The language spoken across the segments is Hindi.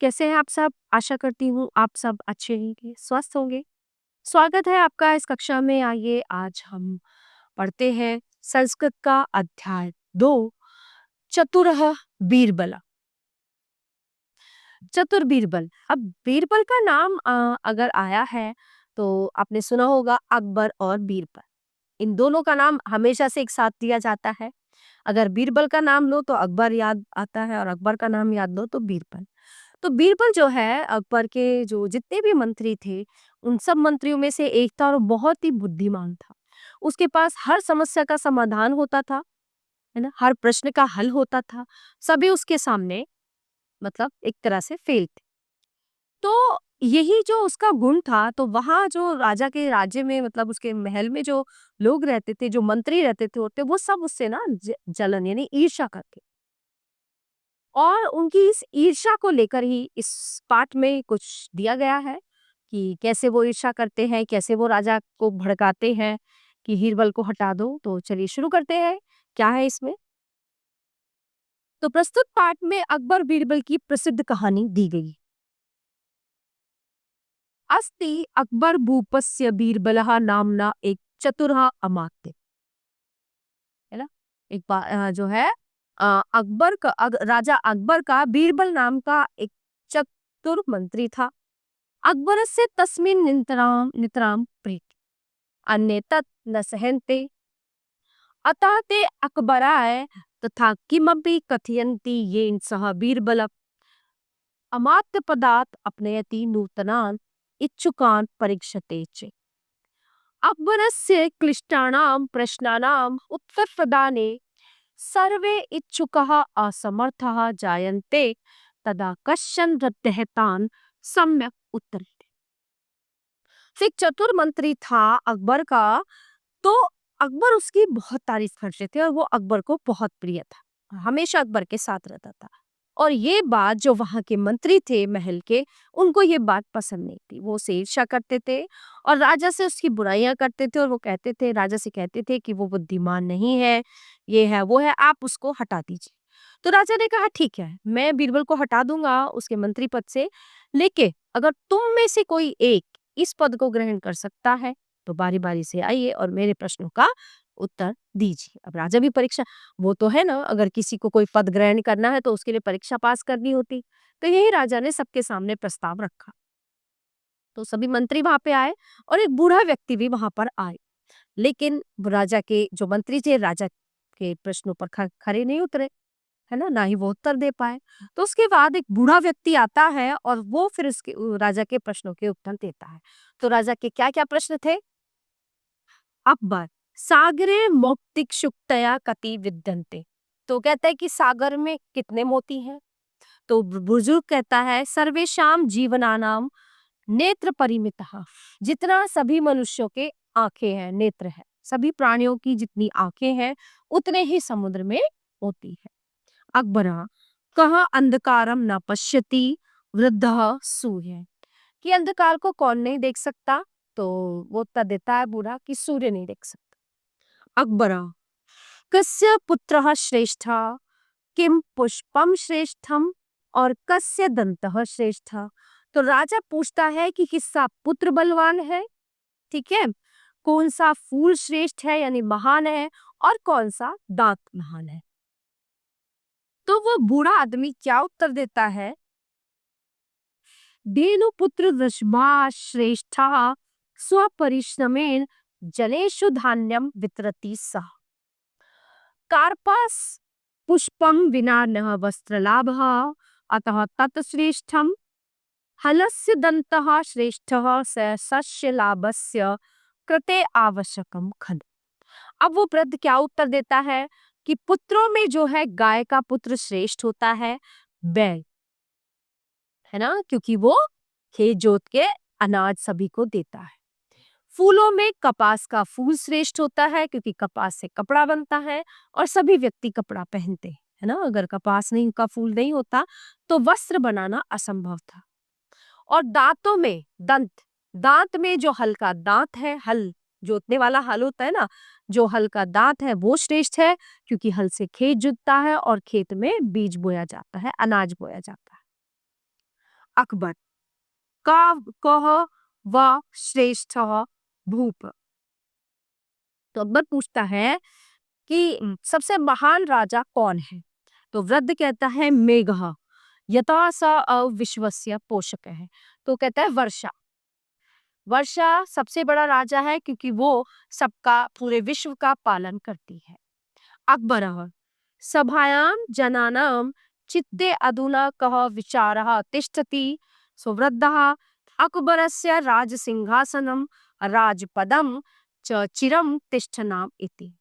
कैसे हैं आप सब? आशा करती हूँ आप सब अच्छे होंगे, स्वस्थ होंगे। स्वागत है आपका इस कक्षा में। आइए आज हम पढ़ते हैं संस्कृत का अध्याय 2 चतुरः बीरबल। चतुर बीरबल। अब बीरबल का नाम अगर आया है तो आपने सुना होगा अकबर और बीरबल। इन दोनों का नाम हमेशा से एक साथ दिया जाता है। अगर बीरबल का नाम लो तो अकबर याद आता है और अकबर का नाम याद लो तो बीरबल। तो बीरबल जो है अकबर के जो जितने भी मंत्री थे उन सब मंत्रियों में से एक था और बहुत ही बुद्धिमान था। उसके पास हर समस्या का समाधान होता था, है ना? हर प्रश्न का हल होता था। सभी उसके सामने मतलब एक तरह से फेल थे। तो यही जो उसका गुण था तो वहाँ जो राजा के राज्य में मतलब उसके महल में जो लोग रहते थे, जो मंत्री रहते थे होते वो सब उससे ना जलन यानी ईर्ष्या करते। और उनकी इस ईर्ष्या को लेकर ही इस पाठ में कुछ दिया गया है कि कैसे वो ईर्ष्या करते हैं, कैसे वो राजा को भड़काते हैं कि बीरबल को हटा दो। तो चलिए शुरू करते हैं, क्या है इसमें? तो प्रस्तुत पाठ में अकबर बीरबल की प्रसिद्ध कहानी दी गई है। अस्ति अकबर भूपस्य बीरबलः नामना एक चतुरः अमात्य, है ना? जो है अकबर का राजा अकबर का बीरबल नाम का एक चतुर मंत्री था। अकबरस्य तस्मिन् नितरां नितरां प्रीति अन्ये तत् न सहन्ते अतः ते अकबराय तथा किमपि कथयन्ति येन सः बीरबलम् अमात्यपदात् अपनयति नूतनान् इच्छुकान् परीक्षते च। अकबरस्य क्लिष्टानां प्रश्नानाम् उत्तरप्रदाने सर्वे इच्छुकाः असमर्थाः जायन्ते तदा कश्चन प्रत्यहतान् सम्यक् उत्तरते। एक चतुर मंत्री था अकबर का। तो अकबर उसकी बहुत तारीफ करते थे और वो अकबर को बहुत प्रिय था, हमेशा अकबर के साथ रहता था। और ये बात जो वहां के मंत्री थे महल के, उनको ये बात पसंद नहीं थी। वो उसे ईर्ष्या करते थे और राजा से उसकी बुराइयां करते थे और वो कहते थे, राजा से कहते थे कि वो बुद्धिमान नहीं है, ये है वो है, आप उसको हटा दीजिए। तो राजा ने कहा ठीक है, मैं बीरबल को हटा दूंगा उसके मंत्री पद से, लेकिन अगर तुम में से कोई एक इस पद को ग्रहण कर सकता है तो बारी बारी से आइए और मेरे प्रश्नों का उत्तर दीजिए। अब राजा भी परीक्षा, वो तो है ना, अगर किसी को कोई पद ग्रहण करना है तो उसके लिए परीक्षा पास करनी होती। तो यही राजा ने सबके सामने प्रस्ताव रखा। तो सभी मंत्री वहां पे आए और एक बूढ़ा व्यक्ति भी वहां पर आए, लेकिन राजा के जो मंत्री थे राजा के प्रश्नों पर खरे नहीं उतरे, है ना ही वो उत्तर दे पाए। तो उसके बाद एक बूढ़ा व्यक्ति आता है और वो फिर उसके राजा के प्रश्नों के उत्तर देता है। तो राजा के क्या क्या प्रश्न थे? अकबर सागरे मौक्तिक्षुक्तया कति विद्यन्ते। तो कहता है कि सागर में कितने मोती हैं? तो बुजुर्ग कहता है सर्वेशाम जीवनानाम नेत्र परिमितः। जितना सभी मनुष्यों के आंखें हैं, नेत्र है, सभी प्राणियों की जितनी आंखें हैं उतने ही समुद्र में होती है। अकबरा कहाँ अंधकारम न पश्यति वृद्धः सूर्य। कि अंधकार को कौन नहीं देख सकता? तो वो उत्तर देता है बूढ़ा कि सूर्य नहीं देख सकता। अकबरा कस्य पुत्रः श्रेष्ठः किम पुष्पम श्रेष्ठम और कस्य दंतः श्रेष्ठः। तो राजा पूछता है कि किसका पुत्र बलवान है, ठीक है, कौन सा फूल श्रेष्ठ है यानी महान है, और कौन सा दांत महान है। तो वो बूढ़ा आदमी क्या उत्तर देता है? धेनुपुत्र वृषभा श्रेष्ठः स्वपरिश्रमेण जनेषु धान्यं वितरति सः। कार्पास पुष्पं विना न वस्त्रलाभः अतः तत् श्रेष्ठम्। हलस्य दन्तः श्रेष्ठः स सस्य लाभस्य कृते आवश्यकम खलु। अब वो वृद्ध क्या उत्तर देता है कि पुत्रों में जो है गाय का पुत्र श्रेष्ठ होता है, बैल, है ना, क्योंकि वो खेत जोत के अनाज सभी को देता है। फूलों में कपास का फूल श्रेष्ठ होता है क्योंकि कपास से कपड़ा बनता है और सभी व्यक्ति कपड़ा पहनते हैं, है ना। अगर कपास नहीं का फूल नहीं होता तो वस्त्र बनाना असंभव था। और दांतों में दंत, दांत में जो हल का दांत है, हल जोतने वाला हल होता है ना, जो हल का दांत है वो श्रेष्ठ है क्योंकि हल से खेत जुतता है और खेत में बीज बोया जाता है, अनाज बोया जाता है। अकबर का कह व श्रेष्ठ भूप। तो अकबर पूछता है कि सबसे महान राजा कौन है? तो वृद्ध कहता है मेघः यथा स विश्वस्य पोषक है। तो कहता है वर्षा। वर्षा सबसे बड़ा राजा है क्योंकि वो सबका पूरे विश्व का पालन करती है। अकबरः सभायां जनानां चित्ते अधुना कः विचारः तिष्ठति। सुवृद्धः अकबरस्य राजसिंहासनं राजपदं च चिरं तिष्ठनाम इति।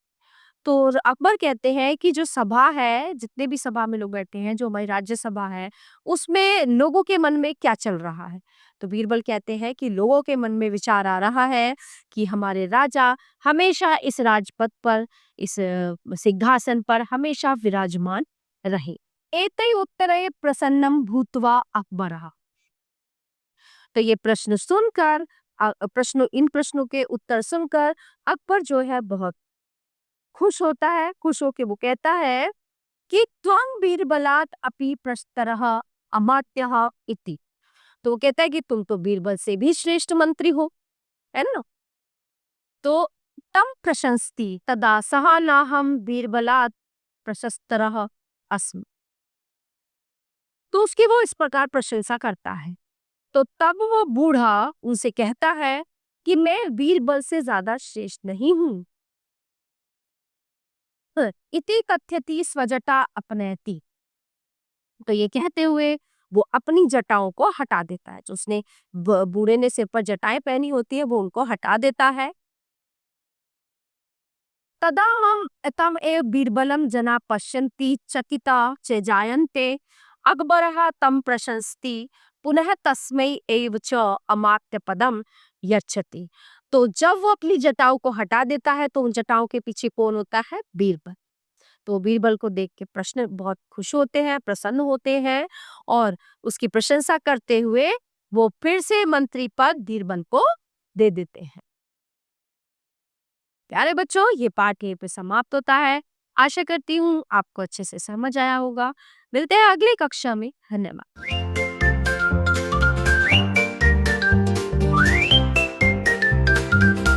तो अकबर कहते हैं कि जो सभा है, जितने भी सभा में लोग बैठे हैं, जो हमारी राज्यसभा है, उसमें लोगों के मन में क्या चल रहा है? तो बीरबल कहते हैं कि लोगों के मन में विचार आ रहा है कि हमारे राजा हमेशा इस राजपद पर, इस सिंहासन पर हमेशा विराजमान रहे। एतै उत्तरे प्रसन्नम भूत्वा अकबरः। तो ये प्रश्न सुनकर इन प्रश्नों के उत्तर सुनकर अकबर जो है बहुत खुश होता है। खुश होके वो कहता है कि त्वं बीरबलात् अपि प्रस्तरः अमात्यः इति। तो वो कहता है कि तुम तो बीरबल से भी श्रेष्ठ मंत्री हो, है ना? तो तम प्रशंसति तदा सः नाहं बीरबलात् प्रशस्तरः अस्मि। तो उसकी वो इस प्रकार प्रशंसा करता है। तो तब वो बूढ़ा उनसे कहता है कि मैं बीरबल से ज्यादा श्रेष्ठ नहीं हूँ। इति कथ्यति स्वजटा अपनयति। तो ये कहते हुए वो अपनी जटाओं को हटा देता है। जो उसने बूढ़े ने सिर पर जटाएं पहनी होती है वो उनको हटा देता है। तदा हम तम एव बीरबलम जना पश्यन्ति चकिता च जायन्ते। अकबरः तम प्रशंसति पुनः तस्मै एव च अमात्य पदम यच्छति। तो जब वो अपनी जटाओं को हटा देता है तो उन जटाओं के पीछे कौन होता है? बीरबल। तो बीरबल को देख के प्रश्न बहुत खुश होते हैं, प्रसन्न होते हैं और उसकी प्रशंसा करते हुए वो फिर से मंत्री पद बीरबल को दे देते हैं। प्यारे बच्चों, ये पाठ यहीं पे समाप्त होता है। आशा करती हूँ आपको अच्छे से समझ आया होगा। मिलते हैं अगली कक्षा में। धन्यवाद।